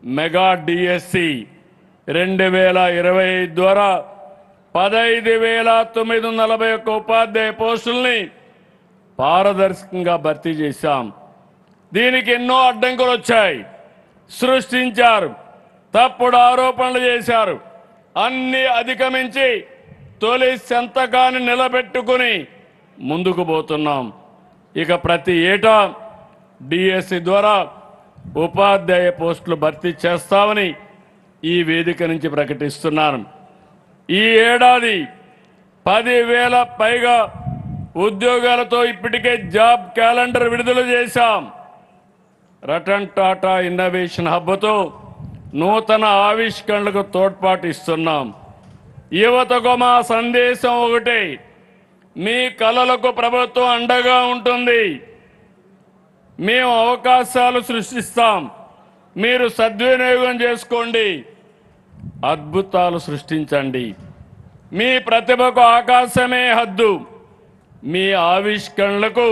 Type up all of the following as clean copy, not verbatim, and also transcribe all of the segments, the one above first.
Mega DSC 2025 ద్వారా 15,941 ఉపాధ్యాయ పోస్టుల్ని పారదర్శకంగా భర్తీ చేశాం. దీనికి ఎన్నో అడ్డంకులు వచ్చాయి, సృష్టించారు, తప్పుడు ఆరోపణలు చేశారు. అన్ని అధిగమించి తొలి సంతకాన్ని నిలబెట్టుకుని ముందుకు పోతున్నాం. ఇక ప్రతి ఏటా డిఎస్సి ద్వారా ఉపాధ్యాయ పోస్టులు భర్తీ చేస్తామని ఈ వేదిక నుంచి ప్రకటిస్తున్నాను. ఈ ఏడాది 10,000 పైగా ఉద్యోగాలతో ఇప్పటికే జాబ్ క్యాలెండర్ విడుదల చేశాం. రతన్ టాటా ఇన్నోవేషన్ హబ్తో నూతన ఆవిష్కరణలకు తోడ్పాటు ఇస్తున్నాం. యువతకు మా సందేశం ఒకటే, మీ కలలకు ప్రభుత్వం అండగా ఉంటుంది. మేము అవకాశాలు సృష్టిస్తాం, మీరు సద్వినియోగం చేసుకోండి, అద్భుతాలు సృష్టించండి. మీ ప్రతిభకు ఆకాశమే హద్దు, మీ ఆవిష్కరణలకు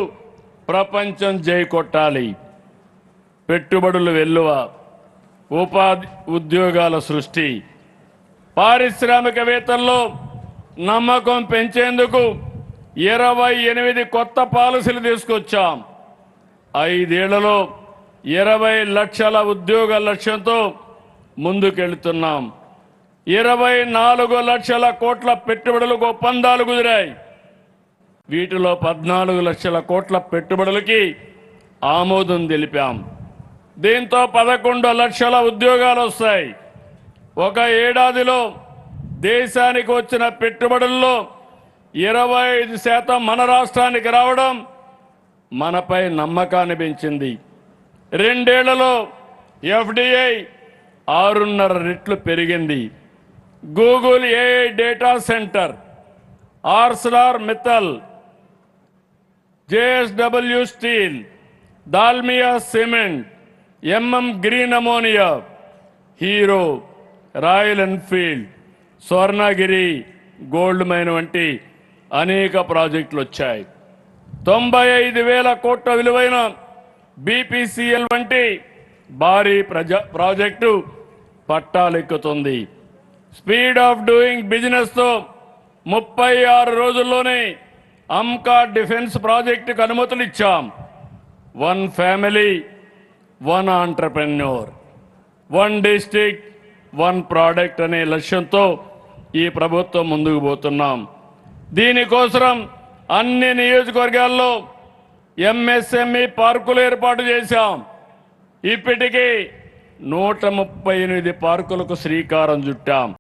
ప్రపంచం జై కొట్టాలి. పెట్టుబడులు వెల్లువ, ఉద్యోగాల సృష్టి, పారిశ్రామికవేత్తల్లో నమ్మకం పెంచేందుకు 28 కొత్త పాలసీలు తీసుకొచ్చాం. 5 ఏళ్లలో 20 లక్షల ఉద్యోగ లక్ష్యంతో ముందుకెళ్తున్నాం. 24 లక్షల కోట్ల పెట్టుబడులకు ఒప్పందాలు కుదిరాయి. వీటిలో 14 లక్షల కోట్ల పెట్టుబడులకి ఆమోదం తెలిపాం. దీంతో 11 లక్షల ఉద్యోగాలు వస్తాయి. ఒక ఏడాదిలో దేశానికి వచ్చిన పెట్టుబడుల్లో 25% మన రాష్ట్రానికి రావడం మనపై నమ్మకాన్ని పెంచింది. 2 ఏళ్లలో ఎఫ్డిఐ 6.5 రెట్లు పెరిగింది. Google AI data centre, Arcelor Mittal, JSW steel, Dalmia cement, MM green ammonia, Hero, Royal Enfield, Swarnagiri gold mine వంటి అనేక ప్రాజెక్టులు వచ్చాయి. 95,000 కోట్ల విలువైన బీపీసీఎల్ వంటి భారీ ప్రాజెక్టు పట్టాలెక్కుతుంది. స్పీడ్ ఆఫ్ డూయింగ్ బిజినెస్తో 36 రోజుల్లోనే అమ్కా డిఫెన్స్ ప్రాజెక్టుకు అనుమతులు ఇచ్చాం. 1 ఫ్యామిలీ 1 ఆంటర్ప్రెన్యూర్, 1 డిస్ట్రిక్ట్ 1 ప్రోడక్ట్ అనే లక్ష్యంతో ఈ ప్రభుత్వం ముందుకు పోతున్నాం. దీనికోసం అన్ని నియోజకవర్గాల్లో ఎంఎస్ఎంఈ పార్కులు ఏర్పాటు చేశాం. ఇప్పటికీ 138 పార్కులకు శ్రీకారం చుట్టాం.